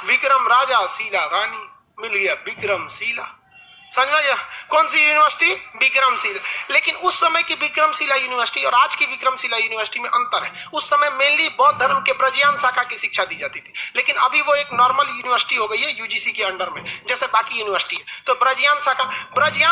विक्रम राजा शीला रानी, मिल गया विक्रमशिला। समझ में गया? कौन सी यूनिवर्सिटी? विक्रमशिला। लेकिन उस समय की विक्रमशिला यूनिवर्सिटी और आज की विक्रमशिला यूनिवर्सिटी में अंतर है। उस समय मेनली बौद्ध धर्म के ब्रजियान शाखा की शिक्षा दी जाती थी, लेकिन अभी वो एक नॉर्मल यूनिवर्सिटी हो गई है यूजीसी के अंडर में, जैसे बाकी यूनिवर्सिटी है। तो ब्रजियान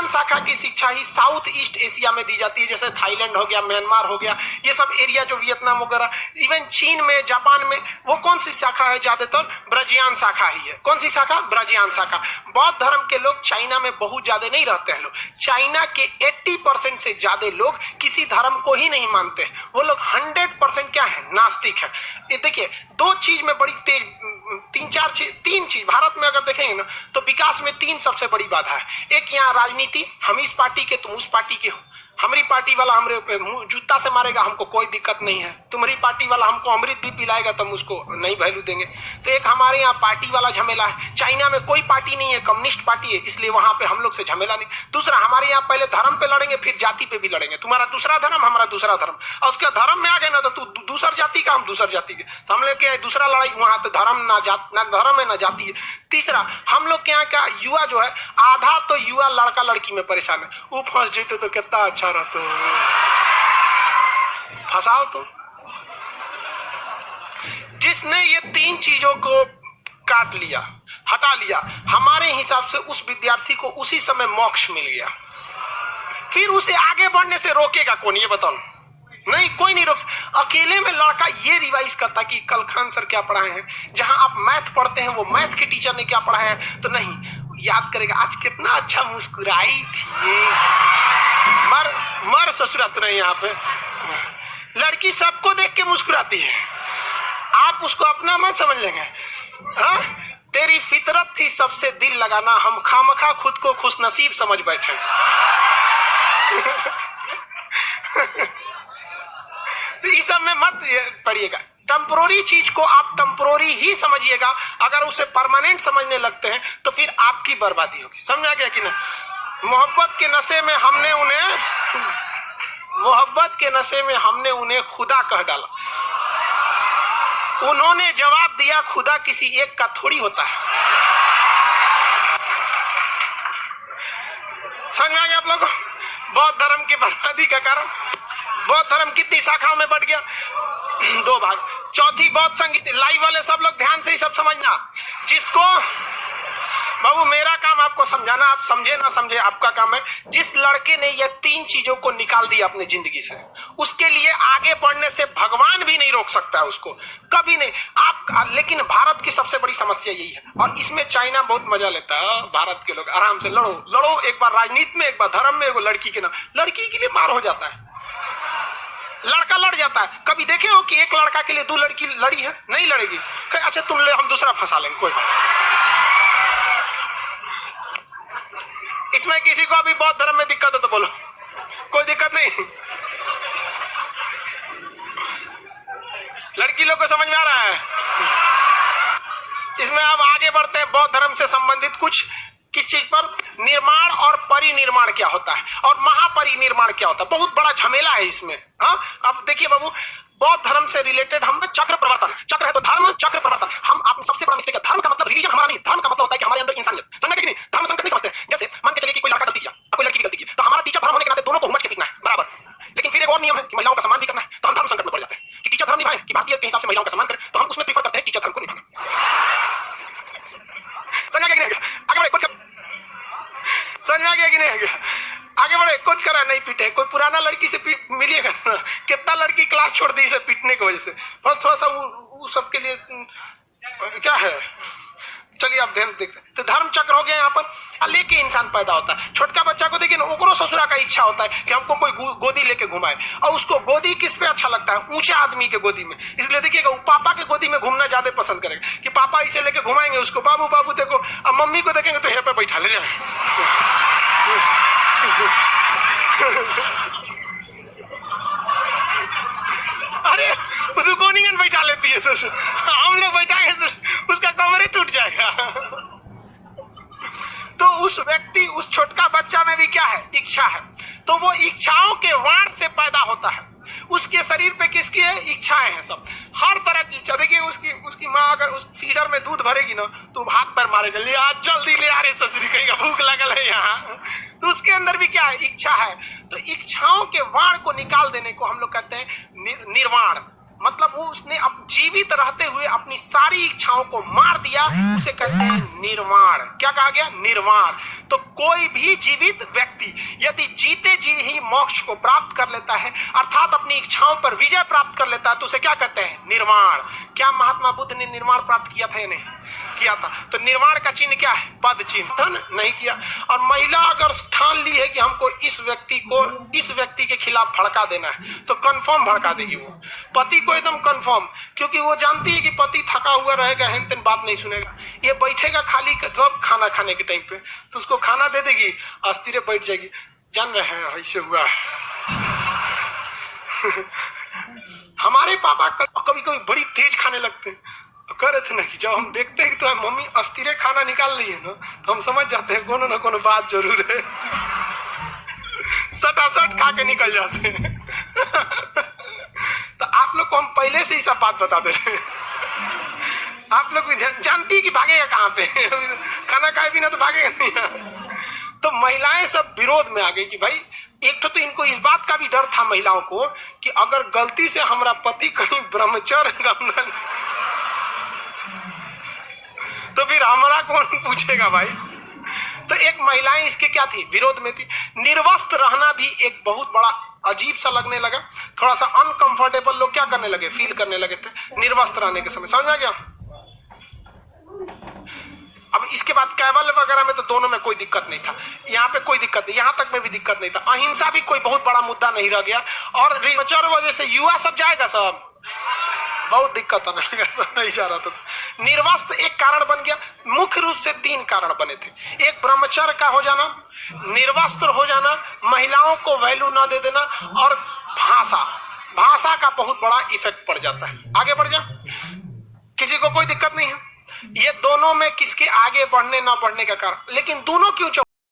शाखा की शिक्षा ही साउथ ईस्ट एशिया में दी जाती है, जैसे थाईलैंड हो गया, म्यांमार हो गया, ये सब एरिया जो वियतनाम वगैरह, इवन चीन में, जापान में, वो कौन सी शाखा है? ज्यादातर ब्रजियान शाखा ही है। कौन सी शाखा? ब्रजियान शाखा। बौद्ध धर्म के लोग चाइना में बहुत ज्यादा नहीं रहते हैं लोग। चाइना के 80% से ज्यादा लोग किसी धर्म को ही नहीं मानते हैं। वो लोग 100% क्या है? नास्तिक है। ये देखिए, दो चीज में बड़ी तेज, तीन चीज भारत में अगर देखेंगे ना तो विकास में तीन सबसे बड़ी बाधा है। एक यहाँ राजनीति, हम इस पार्टी के, तुम उस पार्टी के हो। हमारी पार्टी वाला हमरे पे जूता से मारेगा, हमको कोई दिक्कत नहीं है। तुम्हारी पार्टी वाला हमको अमृत भी पिलाएगा तो हम उसको नहीं वैल्यू देंगे। तो एक हमारे यहाँ पार्टी वाला झमेला है। चाइना में कोई पार्टी नहीं है, कम्युनिस्ट पार्टी है, इसलिए वहां पे हम लोग से झमेला नहीं। दूसरा, हमारे यहाँ पहले धर्म पे लड़ेंगे, फिर जाति पे भी लड़ेंगे। तुम्हारा दूसरा धर्म, हमारा दूसरा धर्म, और उसके धर्म में आ गए ना तो तू दूसर जाति का, हम दूसर जाति के, तो हम लोग के दूसरा लड़ाई वहां तो धर्म ना धर्म है ना जाति है। तीसरा, हम लोग के यहाँ का युवा जो है, आधा तो युवा लड़का लड़की में परेशान है। वो फंस जीते तो कितना अच्छा रहता है, फंसाओ तो। जिसने ये तीन चीजों को काट लिया, हटा लिया, हमारे हिसाब से उस विद्यार्थी को उसी समय मोक्ष मिल गया। फिर उसे आगे बढ़ने से रोकेगा कौन? ये बताओ। नहीं, कोई नहीं रोक। अकेले में लड़का ये रिवाइज करता कि कल खान सर क्या पढ़ाए हैं, जहां आप मैथ पढ़ते हैं वो मैथ के टीचर ने क्या पढ़ाया है, तो नहीं याद करेगा आज कितना अच्छा मुस्कुराई थी। मर ससुरा तो नहीं, यहाँ पे लड़की सबको देख के मुस्कुराती है, आप उसको अपना मत समझ लेंगे। हाँ, तेरी फितरत थी सबसे दिल लगाना, हम खामखा खुद को खुशनसीब समझ बैठे। इस सब में मत पड़िएगा। टेम्पोररी चीज को आप टेम्पोररी ही समझिएगा। अगर उसे परमानेंट समझने लगते हैं तो फिर आपकी बर्बादी होगी। समझ आ गया कि नहीं? मोहब्बत के नशे में हमने उन्हें खुदा कह डाला। उन्होंने जवाब दिया, खुदा किसी एक का थोड़ी होता है। समझ में आ गया आप लोगों को? बौद्ध धर्म की बर्बादी का कारण, बौद्ध धर्म कितनी शाखाओं में बढ़ गया? 2 भाग। चौथी, बौद्ध संगीत। लाइव वाले सब लोग ध्यान से ही सब समझना। जिसको बाबू, मेरा काम आपको समझाना, आप समझे ना समझे आपका काम है। जिस लड़के ने ये तीन चीजों को निकाल दिया अपनी जिंदगी से, उसके लिए आगे बढ़ने से भगवान भी नहीं रोक सकता है उसको, कभी नहीं। आप, लेकिन भारत की सबसे बड़ी समस्या यही है, और इसमें चाइना बहुत मजा लेता है। भारत के लोग आराम से लड़ो, एक बार राजनीति में, एक बार धर्म में, एक लड़की के नाम, लड़की के लिए मार हो जाता है, लड़का लड़ जाता है। कभी देखे हो कि एक लड़का के लिए 2 लड़की लड़ी है? नहीं लड़ेगी। अच्छा तुम ले, हम दूसरा फंसा लेंगे, कोई बात। इसमें किसी को अभी बौद्ध धर्म में दिक्कत है तो बोलो, कोई दिक्कत नहीं। लड़की लोग को समझ में आ रहा है? इसमें अब आगे बढ़ते हैं। बौद्ध धर्म से संबंधित कुछ किस चीज पर? निर्माण और परिनिर्माण क्या होता है और महापरिनिर्माण क्या होता है, बहुत बड़ा झमेला है इसमें। हाँ, अब देखिए बाबू, बौद्ध धर्म से रिलेटेड हम चक्र प्रवर्तन, चक्र है तो धर्म, चक्र प्रवर्तन। हम आप सबसे बड़ा मिस्टेक है, धर्म का मतलब रिलीजन हमारा नहीं, धर्म का मतलब होता है कि हमारे अंदर इंसानियत। समझ कि नहीं? धर्म संकट नहीं समझते। जैसे मान के चलिए कि कोई लड़का गलती किया, कोई लड़की भी गलती की, तो हमारा टीचर धर्म होने के नाते दोनों को समझ के सीखना है बराबर। लेकिन फिर एक और नियम है कि महिलाओं का सम्मान भी करना है, तो हम धर्म संकट में पड़ जाते हैं कि टीचर धर्म निभाए कि भारतीय के हिसाब से महिलाओं का सम्मान करें, तो हम उसमें प्रीफर करते हैं टीचर धर्म को निभाना। समझ आ गया कि नहीं? आगे बढ़े, कुछ समझ में आ गया कि नहीं आ गया? आगे बढ़े, कुछ करा नहीं पीटे। कोई पुराना लड़की से मिलिएगा ना, कितना लड़की क्लास छोड़ दी इसे पीटने की वजह से। बस थोड़ा सा वो सबके लिए क्या है। चलिए आप ध्यान देखते हैं। तो धर्म चक्र हो गया यहाँ पर। लेके इंसान पैदा होता है। छोटका बच्चा को देखिए ना, ओकरो ससुरा का इच्छा होता है कि हमको कोई गोदी लेके घुमाए, और उसको गोदी किस पे अच्छा लगता है? ऊंचा आदमी के गोदी में। इसलिए देखिएगा वो पापा के गोदी में घूमना ज्यादा पसंद करेगा कि पापा इसे लेके घुमाएंगे उसको, बाबू बाबू देखो। अब मम्मी को देखेंगे तो यहाँ पे बैठा ले जाए। अरे उसको नहीं बैठा लेती है, हम लोग बैठाएंगे तो उसका कमर ही टूट जाएगा। तो उस व्यक्ति, उस छोटका बच्चा में भी क्या है? इच्छा है। तो वो इच्छाओं के वाण से पैदा होता है। उसके शरीर पे किसकी है? इच्छाएं हैं सब, हर तरह की इच्छा। देखिए उसकी माँ अगर उस फीडर में दूध भरेगी ना तो हाथ पैर मारेगा, ले आ जल्दी ले आ रे ससुरी, कहीं भूख लगल है यहाँ। तो उसके अंदर भी क्या है? इच्छा है। तो इच्छाओं के वाण को निकाल देने को हम लोग कहते हैं निर्वाण। मतलब वो उसने अब जीवित रहते हुए अपनी सारी इच्छाओं को मार दिया, उसे कहते हैं निर्वाण। क्या कहा गया? निर्वाण। तो कोई भी जीवित व्यक्ति यदि जीते जी ही मोक्ष को प्राप्त कर लेता है, अर्थात अपनी इच्छाओं पर विजय प्राप्त कर लेता है, तो उसे क्या कहते हैं? निर्वाण। क्या महात्मा बुद्ध ने निर्वाण प्राप्त किया था या नहीं किया था? तो निर्वाण का चिन्ह क्या है? पद चिन्ह नहीं किया। और महिला अगर ठान ली है कि हमको इस व्यक्ति के खिलाफ भड़का देना है, तो कंफर्म भड़का देगी वो पति को, एकदम कंफर्म, क्योंकि वो जानती है कि पति थका हुआ रहेगा, हेन तेन बात नहीं सुनेगा, ये बैठेगा खाली जब खाना खाने के टाइम पे तो उसको खाना दे देगी, अस्थिर बैठ जाएगी, जान रहे हैं ऐसे हुआ हमारे पापा कभी कभी बड़ी तेज खाने लगते हैं, कह रहे थे ना कि जब हम देखते हैं कि तो मम्मी अस्थिर खाना निकाल रही है ना, तो हम समझ जाते हैं कोनो ना कोनो बात जरूर है सटासट खा के निकल जाते हैं तो आप लोग को हम पहले से ही सब बात बता दे रहे हैं, आप लोग भी जानती है कि भागेगा कहाँ पे खाना खाए बिना तो भागेगा नहीं। तो महिलाएं सब विरोध में आ गई कि भाई एक तो इनको इस बात का भी डर था महिलाओं को कि अगर गलती से हमारा पति कहीं ब्रह्मचर्य तो फिर हमारा कौन पूछेगा भाई। तो एक महिलाएं इसके क्या थी? विरोध में थी। निर्वस्त्र रहना भी एक बहुत बड़ा अजीब सा लगने लगा, थोड़ा सा अनकंफर्टेबल लोग क्या करने लगे? फील करने लगे थे निर्वस्त्र रहने के समय। समझ आ गया? अब इसके बाद कैवल्य वगैरह में तो दोनों में कोई दिक्कत नहीं था, यहाँ पे कोई दिक्कत नहीं, यहाँ तक में भी दिक्कत नहीं था। अहिंसा भी कोई बहुत बड़ा मुद्दा नहीं रह गया। और रिचर वजह से युवा सब जाएगा, सब बहुत दिक्कत होने लगा, सब नहीं जा रहा था। निर्वस्त्र एक कारण बन गया। मुख्य रूप से 3 कारण बने थे। एक ब्रह्मचर्य का हो जाना, निर्वस्त्र हो जाना, महिलाओं को वैल्यू ना दे देना, और भाषा का बहुत बड़ा इफेक्ट पड़ जाता है। आगे बढ़ जा, किसी को कोई दिक्कत नहीं है। ये दोनों में किसके आगे बढ़ने ना बढ़ने का कारण, लेकिन दोनों क्यों